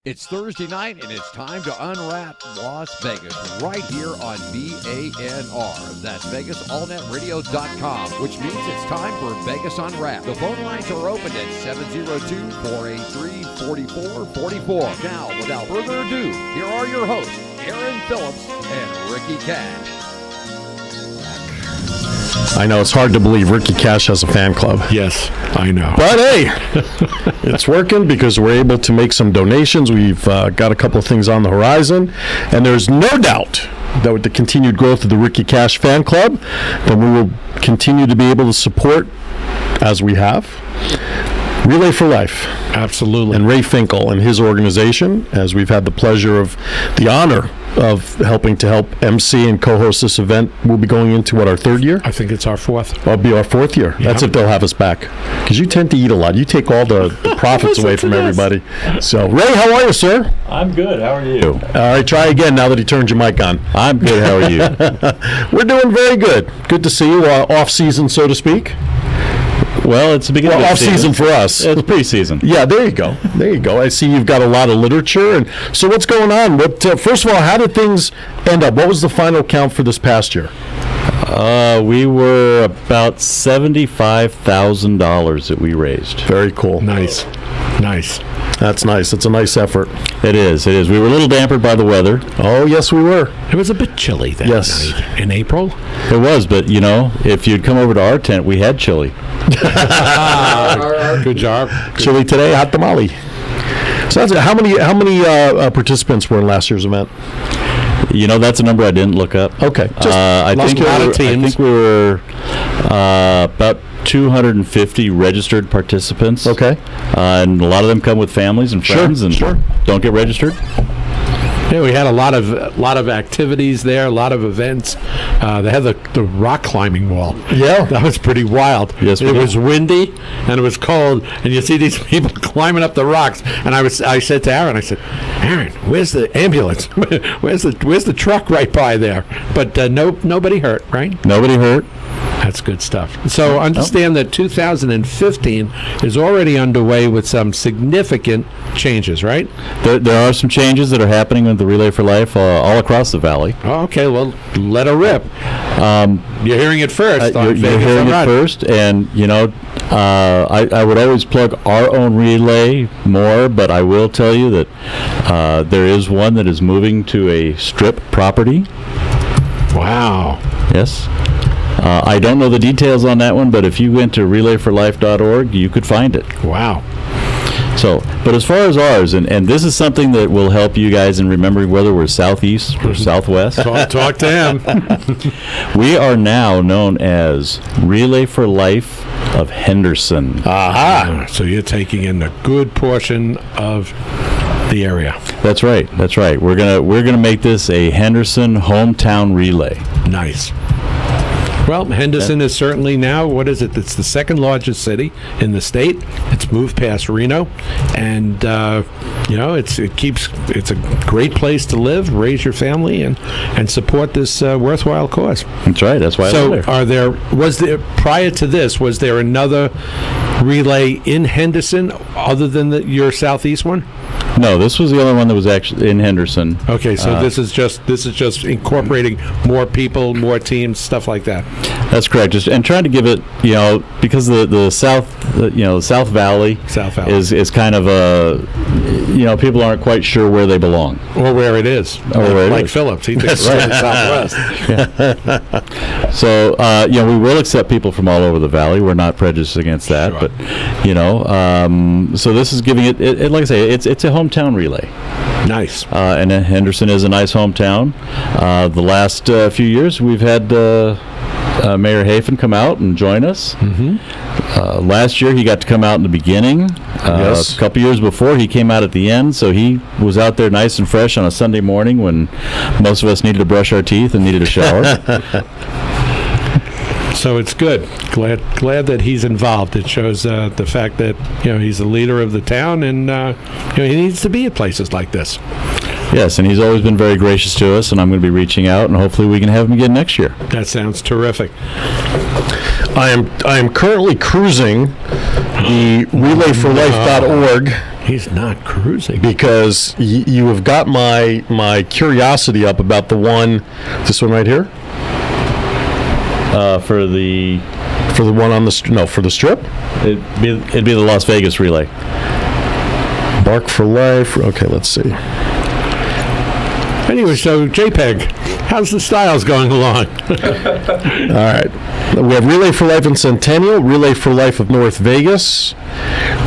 It's Thursday night, and it's time to unwrap Las Vegas right here on VANR. That's VegasAllNetRadio.com, which means it's time for Vegas Unwrapped. The phone lines are open at 702-483-4444. Now, without further ado, here are your hosts, Aaron Phillips and Ricky Cash. I know it's hard to believe Ricky Cash has a fan club. Yes, I know. But hey, it's working because we're able to make some donations. We've got a couple of things on the horizon, and there's no doubt that with the continued growth of the Ricky Cash fan club, that we will continue to be able to support, as we have, Relay for Life. Absolutely. And Ray Finkel and his organization, as we've had the pleasure of the honor of helping to help MC and co-host this event. We'll be going into, our third year? I think it's our fourth. It'll be our fourth year. Yeah. That's if they'll have us back. Because you tend to eat a lot. You take all the profits away from everybody. So, Ray, how are you, sir? I'm good. How are you? All right, try again now that he turned your mic on. I'm good. How are you? We're doing very good. Good to see you. Off season, so to speak. Well, it's the beginning of off season for us. It's preseason. Yeah, there you go. There you go. I see you've got a lot of literature. And so what's going on? First of all, how did things end up? What was the final count for this past year? We were about $75,000 that we raised. Very cool. Nice. That's nice. It's a nice effort. It is. We were a little dampened by the weather. Oh, yes, we were. It was a bit chilly that night in April. It was, but, if you'd come over to our tent, we had chili. Good job. Chili today, hot tamale. So that's it. How many participants were in last year's event? That's a number I didn't look up. Okay. I think we were about 250 registered participants. Okay. And a lot of them come with families and friends don't get registered. Yeah, we had a lot of activities there, a lot of events. They had the rock climbing wall. Yeah. That was pretty wild. Yes, it was windy and it was cold, and you see these people climbing up the rocks. And I said to Aaron, Aaron, where's the ambulance? where's the truck right by there? But nobody hurt, right? Nobody hurt. That's good stuff. So understand that 2015 is already underway with some significant changes, right? There are some changes that are happening with the Relay for Life all across the valley. Oh, okay, well, let her rip. You're hearing it first. You're hearing it first, and, I would always plug our own relay more, but I will tell you that there is one that is moving to a strip property. Wow. Yes. I don't know the details on that one, but if you went to relayforlife.org, you could find it. Wow. So, but as far as ours, and this is something that will help you guys in remembering whether we're southeast or southwest. Talk to him. We are now known as Relay for Life of Henderson. Aha. So you're taking in a good portion of the area. That's right. We're gonna make this a Henderson hometown relay. Nice. Well, Henderson is certainly now, what is it? It's the second largest city in the state. It's moved past Reno, and it's a great place to live, raise your family, and support this worthwhile cause. That's right. That's why. So, prior to this, was there another relay in Henderson other than your southeast one? No, this was the only one that was actually in Henderson. Okay, so this is just incorporating more people, more teams, stuff like that. That's correct. And trying to give it, because the South Valley is kind of a, people aren't quite sure where they belong or where it is. Like Phillips, he thinks it's Southwest. Yeah. So we will accept people from all over the valley. We're not prejudiced against that, sure. But so this is giving it, like I say, it's a hometown relay. Nice. And Henderson is a nice hometown. The last few years, we've had Mayor Hafen come out and join us. Mm-hmm. Last year, he got to come out in the beginning. Yes. A couple years before, he came out at the end, so he was out there nice and fresh on a Sunday morning when most of us needed to brush our teeth and needed a shower. So it's good. Glad that he's involved. It shows the fact that he's the leader of the town, and he needs to be at places like this. Yes, and he's always been very gracious to us, and I'm going to be reaching out, and hopefully we can have him again next year. That sounds terrific. I am currently cruising the relayforlife.org. He's not cruising. Because you have got my curiosity up about this one right here? For the one on the for the strip? It'd be the Las Vegas relay. Bark for Life. Okay, let's see. Anyway, so JPEG, how's the styles going along? All right. We have Relay for Life in Centennial, Relay for Life of North Vegas,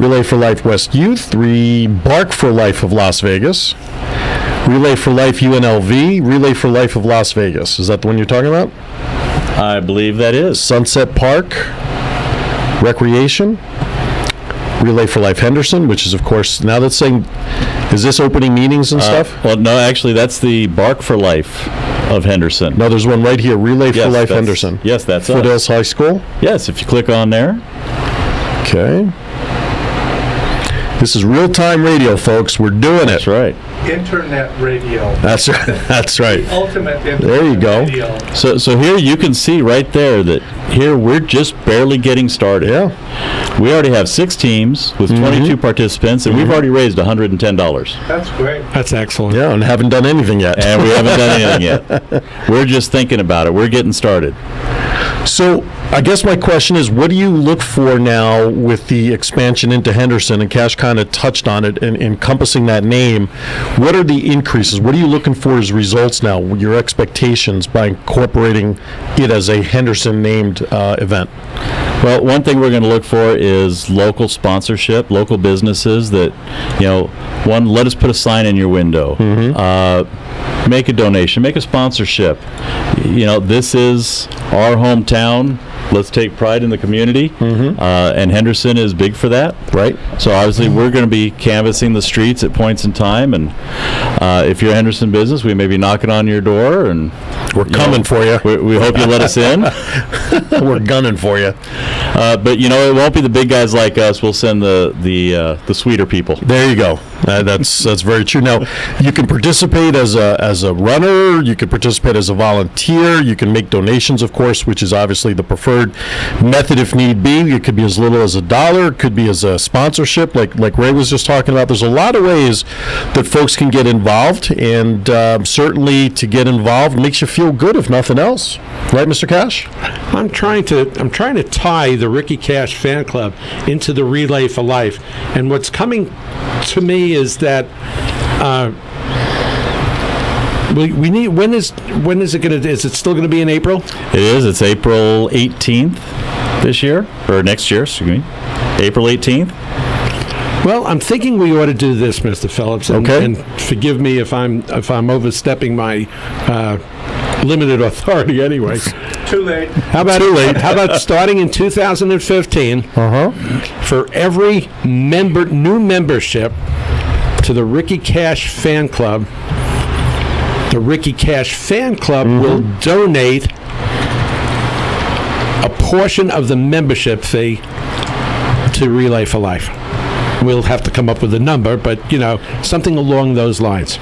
Relay for Life West Youth, Bark for Life of Las Vegas, Relay for Life UNLV, Relay for Life of Las Vegas. Is that the one you're talking about? I believe that is. Sunset Park, Recreation, Relay for Life Henderson, which is, of course, now that's saying, is this opening meetings and stuff? Well, no, actually, that's the Bark for Life of Henderson. No, there's one right here, Relay for Life Henderson. Yes, that's Foothills High School? Yes, if you click on there. Okay. This is real-time radio, folks. We're doing That's it. right. Internet radio. That's right. That's right. Ultimate internet There you go. radio. So here you can see right there that here we're just barely getting started. Yeah. We already have 6 teams with 22 participants, and we've already raised $110. That's great. That's excellent. Yeah, and haven't done anything yet. And we haven't done anything yet. We're just thinking about it. We're getting started. So I guess my question is, what do you look for now with the expansion into Henderson? And Cash kind of touched on it, and encompassing that name. What are the increases? What are you looking for as results now? Your expectations by incorporating it as a Henderson-named event? Well, one thing we're going to look for is local sponsorship, local businesses that, one, let us put a sign in your window. Make a donation, make a sponsorship. This is our hometown. Let's take pride in the community. And Henderson is big for that. Right. So obviously we're going to be canvassing the streets at points in time. And if you're a Henderson business, we may be knocking on your door. And We're coming for you. we hope you let us in. We're gunning for you. But it won't be the big guys like us. We'll send the sweeter people. There you go. That's very true. Now, you can participate as a runner. You can participate as a volunteer. You can make donations, of course, which is obviously the preferred method if need be. It could be as little as $1. It could be as a sponsorship, like Ray was just talking about. There's a lot of ways that folks can get involved, and certainly to get involved makes you feel good, if nothing else. Right, Mr. Cash? I'm trying to tie the Ricky Cash fan club into the Relay for Life, and what's coming to me is that we need. When is it going to? Is it still going to be in April? It is. It's April 18th this year, or next year, excuse me. April 18th. Well, I'm thinking we ought to do this, Mr. Phillips. And, Okay. and forgive me if I'm overstepping my limited authority. Anyway, Too late. how about starting in 2015? For every new membership to the Ricky Cash fan club, the Ricky Cash fan club will donate a portion of the membership fee to Relay for Life. We'll have to come up with a number, but, something along those lines.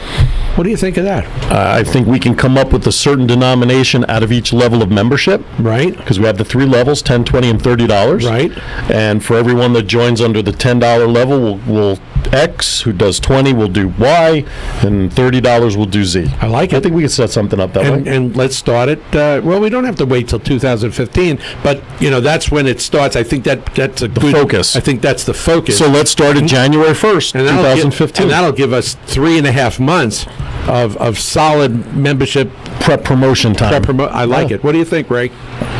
What do you think of that? I think we can come up with a certain denomination out of each level of membership. Right. Because we have the 3 levels, $10, $20, and $30. Right. And for everyone that joins under the $10 level, we'll X, who does 20 will do Y, and $30 will do Z. I like it. I think we can set something up that way. And let's start it. Well, we don't have to wait till 2015, but that's when it starts. I think that's a good focus. I think that's the focus. So let's start at January 1st, And 2015. that'll give us 3.5 months of solid membership prep promotion time. I like it. What do you think, Ray?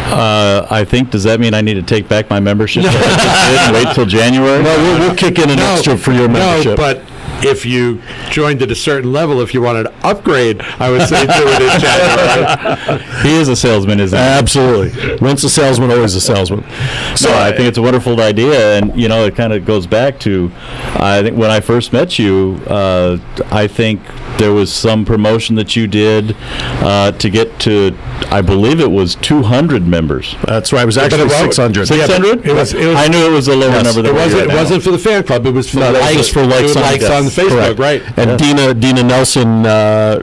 I think, does that mean I need to take back my membership? And wait till January? No, we'll kick in an extra for your membership. No, but if you joined at a certain level, if you wanted to upgrade, I would say do it in January. He is a salesman, isn't he? Absolutely. Once a salesman, always a salesman. So I think it's a wonderful idea, and it kind of goes back to, I think when I first met you, I think there was some promotion that you did to get to, I believe it was 200 members. That's right. It was actually 600. 600? It was. I knew it was a lower number than It what you're at wasn't. It now. wasn't for the fan club. It was for No, that was likes. just for likes It was on likes the- on on the Facebook, Correct. right? And Dina Nelson,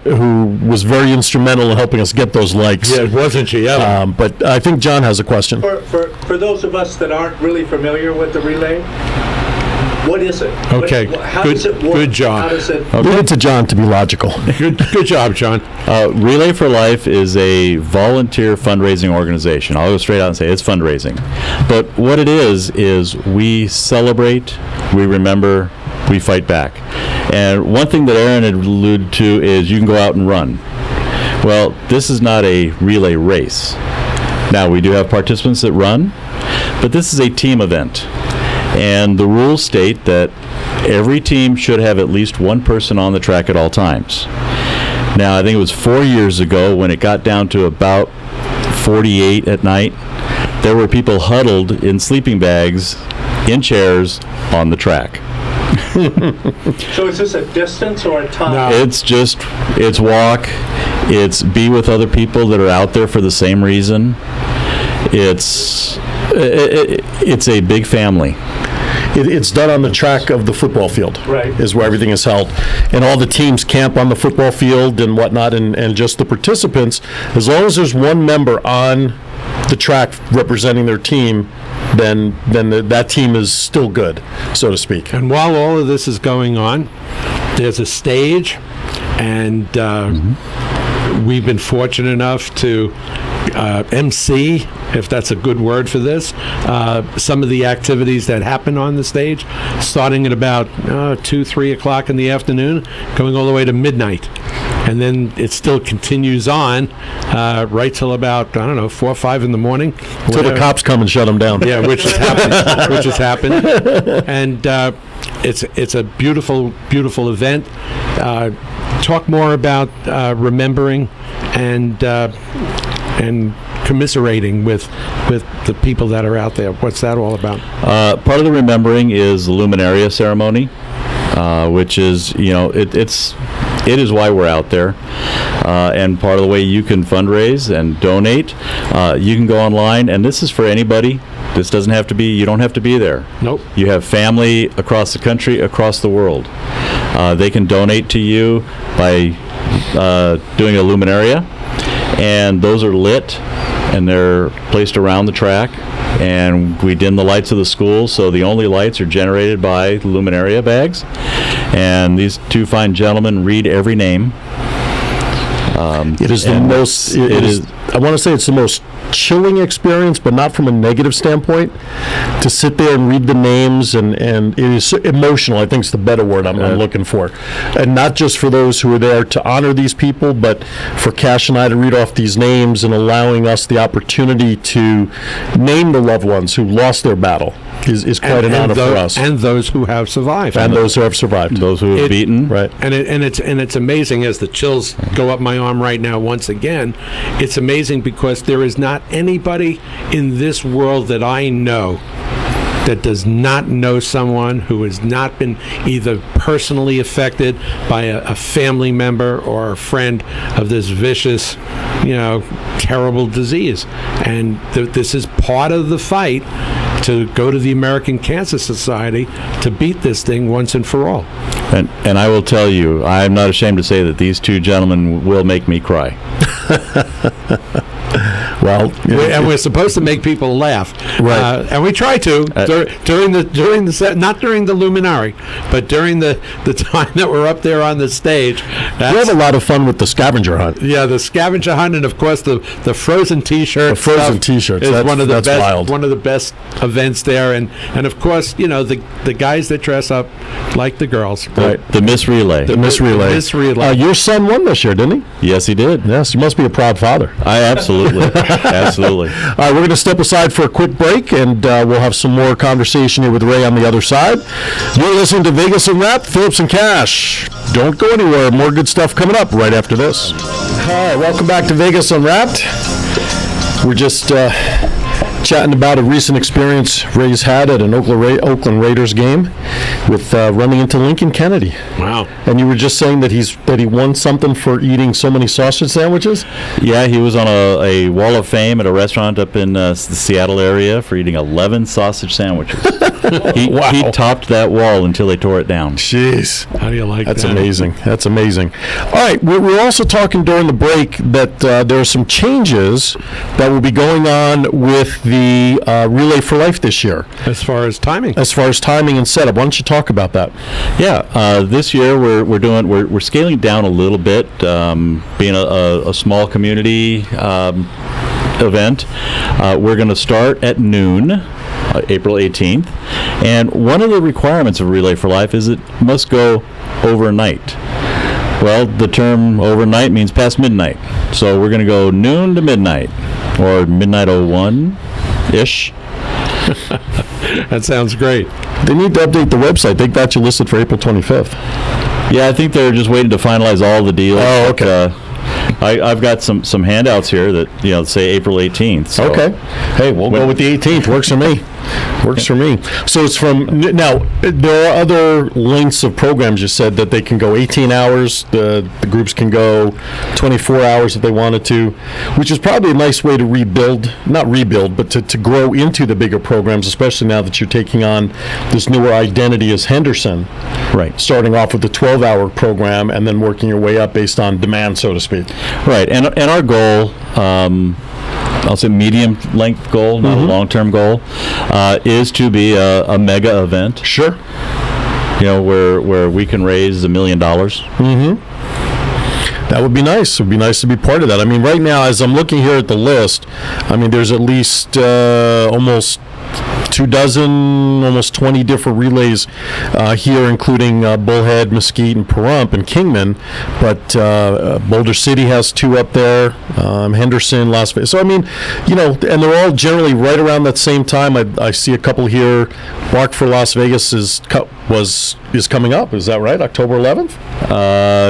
who was very instrumental in helping us get those likes. Yeah, wasn't she? Yeah. But I think John has a question. For those of us that aren't really familiar with the relay, what is it? Okay. How Good- does it work? good job. How does it? Leave it to John to be logical. Good job, John. Relay for Life is a volunteer fundraising organization. I'll go straight out and say it's fundraising. But what it is we celebrate, we remember, we fight back. And one thing that Aaron had alluded to is you can go out and run. Well, this is not a relay race. Now, we do have participants that run, but this is a team event. And the rules state that every team should have at least one person on the track at all times. Now, I think it was 4 years ago when it got down to about 48 at night, there were people huddled in sleeping bags, in chairs, on the track. So is this a distance or a time? No. It's walk, it's be with other people that are out there for the same reason. It's a big family. It's done on the track of the football field. Right. Is where everything is held. And all the teams camp on the football field and whatnot, and just the participants, as long as there's one member on the track representing their team, then that team is still good, so to speak. And while all of this is going on, there's a stage, and we've been fortunate enough to MC, if that's a good word for this, some of the activities that happen on the stage, starting at about 2, 3 o'clock in the afternoon, going all the way to midnight. And then it still continues on right till about, 4 or 5 in the morning. Till the cops come and shut them down. Yeah, which has happened. And it's a beautiful, beautiful event. Talk more about remembering and commiserating with the people that are out there. What's that all about? Part of the remembering is the Luminaria ceremony, which is, it is why we're out there. And part of the way you can fundraise and donate, you can go online, and this is for anybody. This doesn't have to be, you don't have to be there. Nope. You have family across the country, across the world. They can donate to you by doing a Luminaria, and those are lit, and they're placed around the track, and we dim the lights of the school, so the only lights are generated by Luminaria bags. And these two fine gentlemen read every name. It is the most, I want to say it's the most chilling experience, but not from a negative standpoint, to sit there and read the names, and it is emotional, I think is the better word I'm looking for. And not just for those who are there to honor these people, but for Cash and I to read off these names and allowing us the opportunity to name the loved ones who lost their battle is quite an honor for us. And those who have survived. And those who have survived. Those who have beaten. Right. And it's amazing, as the chills go up my arm right now once again. It's amazing because there is not anybody in this world that I know that does not know someone who has not been either personally affected by a family member or a friend of this vicious, terrible disease. And this is part of the fight to go to the American Cancer Society to beat this thing once and for all. And I will tell you, I'm not ashamed to say that these two gentlemen will make me cry. Well, And we're supposed to make people laugh, Right. And we try to during the set, not during the Luminary, but during the time that we're up there on the stage. we have a lot of fun with the scavenger hunt. Yeah, the scavenger hunt, and of course the frozen T-shirts. The frozen T-shirts, is that's- one of the that's best. wild. One of the best events there, and of course the guys that dress up like the girls. Right. The Miss Relay. The Miss Relay. Miss Relay. Your son won this year, didn't he? Yes, he did. Yes, you must be a proud father. I absolutely. Absolutely. All right, we're going to step aside for a quick break, and we'll have some more conversation here with Ray on the other side. You're listening to Vegas Unwrapped, Phillips and Cash. Don't go anywhere. More good stuff coming up right after this. All right, welcome back to Vegas Unwrapped. We're just chatting about a recent experience Ray's had at an Oakland Raiders game with running into Lincoln Kennedy. Wow. And you were just saying that he won something for eating so many sausage sandwiches? Yeah, he was on a wall of fame at a restaurant up in the Seattle area for eating 11 sausage sandwiches. Wow. He topped that wall until they tore it down. Jeez. How do you like That's that? amazing. That's amazing. All right, we were also talking during the break that there are some changes that will be going on with the Relay for Life this year. As far as timing. As far as timing and setup, why don't you talk about that? Yeah, this year we're scaling down a little bit, being a small community event. We're going to start at noon. April 18th, and one of the requirements of Relay for Life is it must go overnight. Well, the term overnight means past midnight, so we're going to go noon to midnight, or midnight 01-ish. That sounds great. They need to update the website. They got you listed for April 25th. Yeah, I think they're just waiting to finalize all the deals. Oh, okay. I've got some handouts here that say April 18th. So. Okay. Hey, we'll go with the 18th. Works for me. Works for me. So it's from now. There are other lengths of programs. You said that they can go 18 hours. The groups can go 24 hours if they wanted to, which is probably a nice way to not rebuild, but to grow into the bigger programs, especially now that you're taking on this newer identity as Henderson. Right. Starting off with the 12-hour program and then working your way up based on demand, so to speak. Right. And our goal, I'll say medium length goal, not a long-term goal, is to be a mega event. Sure. Where we can raise $1 million. Mm-hmm. That would be nice. It would be nice to be part of that. I mean, right now, as I'm looking here at the list, I mean, there's at least almost 24, almost 20 different relays here, including Bullhead, Mesquite, and Pahrump, and Kingman. But Boulder City has 2 up there, Henderson, Las Vegas. So, I mean, and they're all generally right around that same time. I see a couple here. Mark for Las Vegas is coming up. Is that right? October 11th?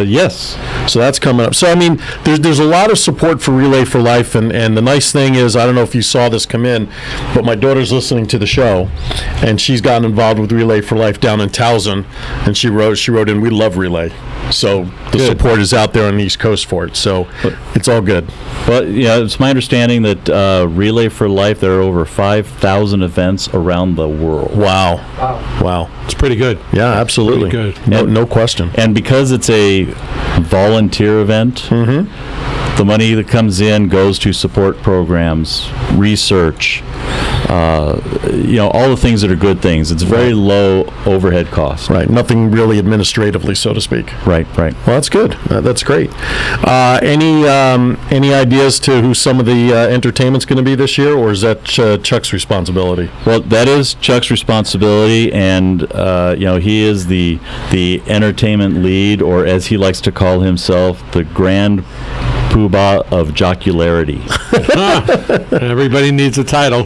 Yes. So that's coming up. So, I mean, there's a lot of support for Relay for Life, and the nice thing is, I don't know if you saw this come in, but my daughter's listening to the show, and she's gotten involved with Relay for Life down in Towson, and she wrote in, we love Relay. So the support is out there on the East Coast for it. So it's all good. But it's my understanding that Relay for Life, there are over 5,000 events around the world. Wow. It's pretty good. Yeah, absolutely. Pretty good. No question. And because it's a volunteer event, the money that comes in goes to support programs, research, all the things that are good things. It's very low overhead cost. Right. Nothing really administratively, so to speak. Right. Well, that's good. That's great. Any ideas to who some of the entertainment's going to be this year, or is that Chuck's responsibility? Well, that is Chuck's responsibility, and he is the entertainment lead, or as he likes to call himself, the grand poobah of jocularity. Everybody needs a title.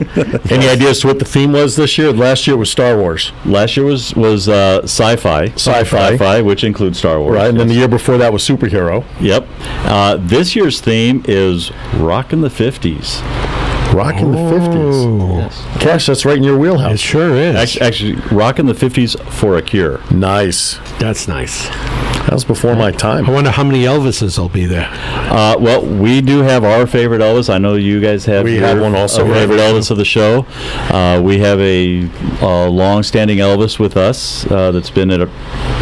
Any ideas to what the theme was this year? Last year was Star Wars. Last year was sci-fi. Sci-fi, which includes Star Wars. Right, and then the year before that was superhero. Yep. This year's theme is Rockin' the 50s. Rockin' the 50s. Yes. Gosh, that's right in your wheelhouse. It sure is. Actually, Rockin' the 50s for a cure. Nice. That's nice. That was before my time. I wonder how many Elvises will be there. Well, we do have our favorite Elvis. I know you guys have. We have one also. Our favorite Elvis of the show. We have a long-standing Elvis with us that's been at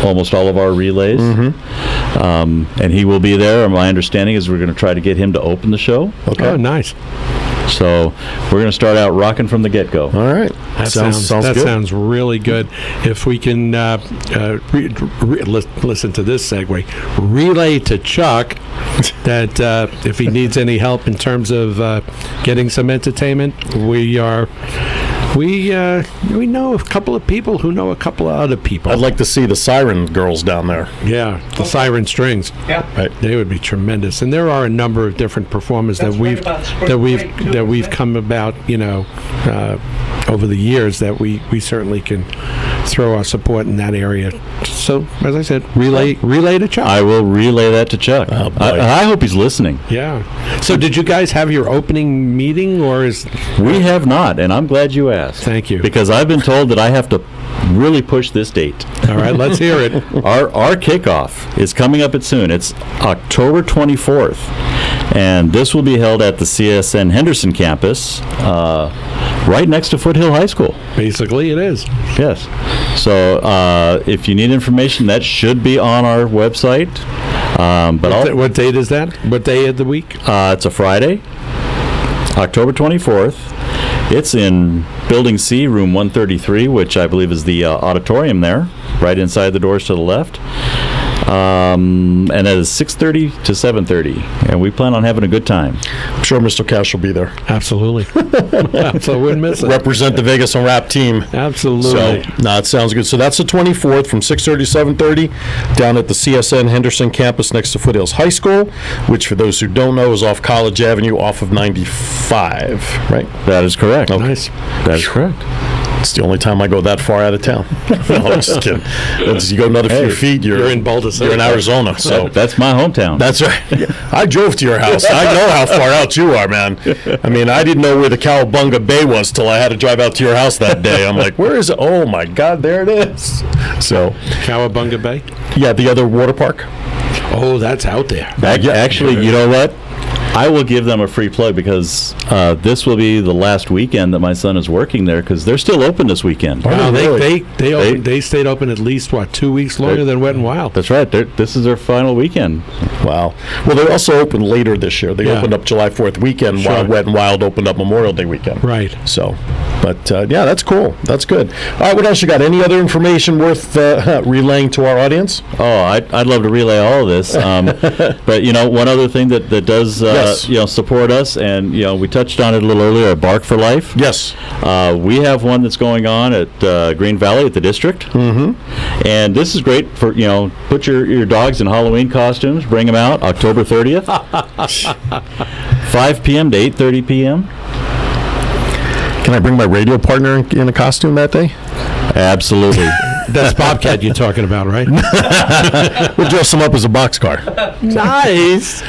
almost all of our relays, and he will be there. My understanding is we're going to try to get him to open the show. Okay. Oh, nice. So we're going to start out rocking from the get-go. All right. That sounds good. Sounds really good. If we can listen to this segue, relay to Chuck that if he needs any help in terms of getting some entertainment, we know a couple of people who know a couple of other people. I'd like to see the Siren girls down there. Yeah, the Siren Strings. Yeah. Right. They would be tremendous, and there are a number of different performers that we've come about, over the years that we certainly can throw our support in that area. So, as I said, relay to Chuck. I will relay that to Chuck. Oh, boy. I hope he's listening. Yeah. So, did you guys have your opening meeting, or is? We have not, and I'm glad you asked. Thank you. Because I've been told that I have to really push this date. All right, let's hear it. Our kickoff is coming up soon. It's October 24th, and this will be held at the CSN Henderson campus, right next to Foothill High School. Basically, it is. Yes. So if you need information, that should be on our website. What date is that? What day of the week? It's a Friday, October 24th. It's in Building C, room 133, which I believe is the auditorium there, right inside the doors to the left. And that is 6:30 to 7:30, and we plan on having a good time. I'm sure Mr. Cash will be there. Absolutely. So wouldn't miss it. Represent the Vegas Unwrapped team. Absolutely. So, no, it sounds good. So that's the 24th from 6:30 to 7:30 down at the CSN Henderson campus next to Foothills High School, which for those who don't know is off College Avenue off of 95, right? That is correct. Okay. Nice. That is correct. It's the only time I go that far out of town. No, I'm just kidding. You go another few feet, you're in Boulder City. You're in Arizona. So That's my hometown. that's right. I drove to your house. I know how far out you are, man. I mean, I didn't know where the Cowabunga Bay was till I had to drive out to your house that day. I'm like, where is it? Oh my God, there it is. So, Cowabunga Bay? yeah, the other water park. Oh, that's out there. Actually, you know what? I will give them a free plug because this will be the last weekend that my son is working there because they're still open this weekend. Wow, really? they stayed open at least, 2 weeks longer than Wet and Wild. That's right. This is their final weekend. Wow. Well, they also opened later this year. They opened up July 4th weekend while Wet and Wild opened up Memorial Day weekend. Right. So, but yeah, that's cool. That's good. All right, what else you got? Any other information worth relaying to our audience? Oh, I'd love to relay all of this. But, one other thing that does support us, and, we touched on it a little earlier, Bark for Life. Yes. We have one that's going on at Green Valley at the district. Mm-hmm. And this is great for, put your dogs in Halloween costumes, bring them out October 30th, 5 p.m. to 8:30 p.m. Can I bring my radio partner in a costume that day? Absolutely. That's Bobcat you're talking about, right? We'll dress him up as a boxcar. Nice.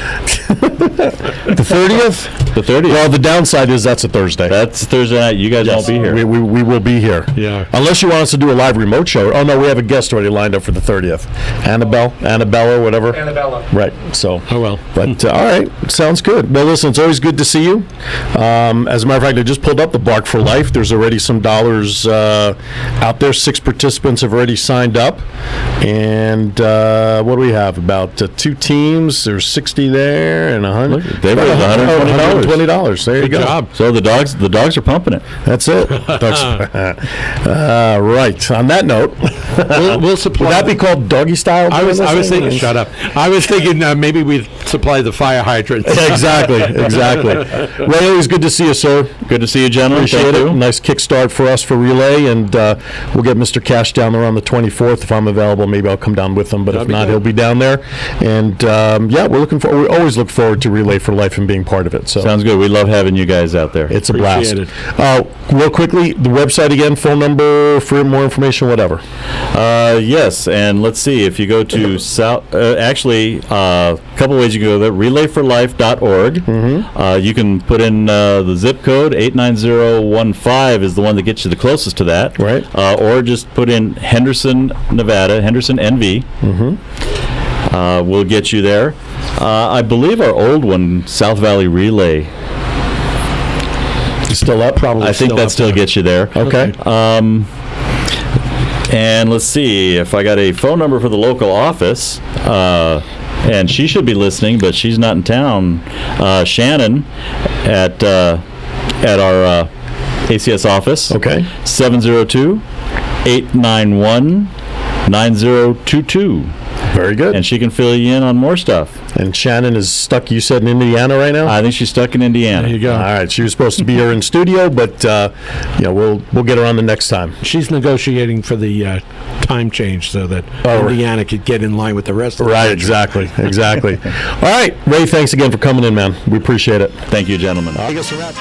The 30th? The 30th. Well, the downside is that's a Thursday. That's Thursday night. You guys won't be here. We will be here. Yeah. Unless you want us to do a live remote show. Oh, no, we have a guest already lined up for the 30th. Annabella, whatever. Annabella. Right, so. Oh, well. But, all right, sounds good. Well, listen, it's always good to see you. As a matter of fact, I just pulled up the Bark for Life. There's already some dollars out there. 6 participants have already signed up. And what do we have? About 2 teams. There's 60 there and 100. They've raised $120. $120. There you go. Good job. So the dogs are pumping it. That's it. Right. On that note, We'll supply. would that be called doggy style? I was doing this thinking. thing? Shut up. I was thinking maybe we'd supply the fire hydrants. Exactly. Ray, always good to see you, sir. Good to see you, gentlemen. Appreciate Thank it. you. Nice kickstart for us for Relay, and we'll get Mr. Cash down there on the 24th. If I'm available, maybe I'll come down with him, but That'd if be not, good. he'll be down there. And we always look forward to Relay for Life and being part of it. So Sounds good. We love having you guys out there. it's a blast. Appreciate Real quickly, the website again, phone number for more information, whatever. Yes, and let's see. If you go to a couple ways you can go there. relayforlife.org. Mm-hmm. You can put in the zip code 89015 is the one that gets you the closest to that. Right. Or just put in Henderson, Nevada, Henderson NV. Mm-hmm. We'll get you there. I believe our old one, South Valley Relay, Still up? Probably. I think that still gets you there. Okay. And let's see if I got a phone number for the local office. And she should be listening, but she's not in town. Shannon at our ACS office. Okay. 702-891-9022. Very good. And she can fill you in on more stuff. And Shannon is stuck, you said, in Indiana right now? I think she's stuck in Indiana. There you go. All right. She was supposed to be here in studio, but we'll get her on the next time. She's negotiating for the time change so that Indiana could get in line with the rest of the Right, country. exactly. All right, Ray, thanks again for coming in, man. We appreciate it. Thank you, gentlemen. I guess a wrap.